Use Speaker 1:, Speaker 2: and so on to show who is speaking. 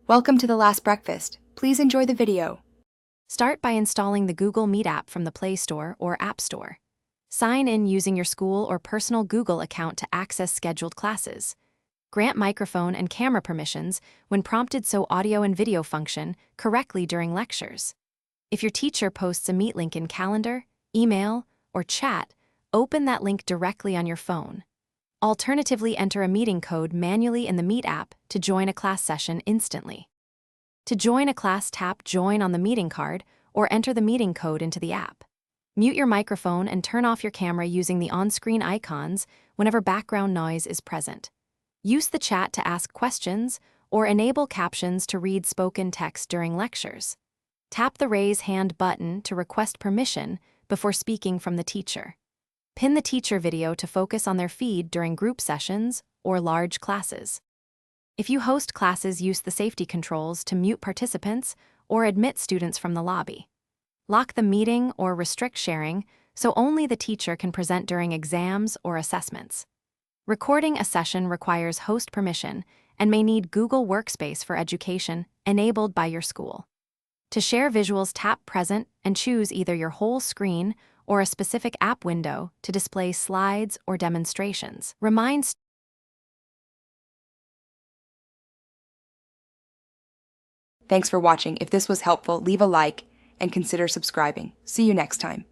Speaker 1: Welcome to The Last Breakfast. Please enjoy the video.
Speaker 2: Start by installing the Google Meet app from the Play Store or App Store. Sign in using your school or personal Google account to access scheduled classes. Grant microphone and camera permissions when prompted so audio and video function correctly during lectures. If your teacher posts a Meet link in Calendar, email, or chat, open that link directly on your phone. Alternatively, enter a meeting code manually in the Meet app to join a class session instantly. To join a class, tap Join on the meeting card or enter the meeting code into the app. Mute your microphone and turn off your camera using the on-screen icons whenever background noise is present. Use the chat to ask questions or enable captions to read spoken text during lectures. Tap the Raise Hand button to request permission before speaking from the teacher. Pin the teacher video to focus on their feed during group sessions or large classes. If you host classes, use the safety controls to mute participants or admit students from the lobby. Lock the meeting or restrict sharing so only the teacher can present during exams or assessments. Recording a session requires host permission and may need Google Workspace for Education enabled by your school. To share visuals, tap Present and choose either your whole screen or a specific app window to display slides or demonstrations.
Speaker 1: Thanks for watching. If this was helpful, leave a like and consider subscribing. See you next time.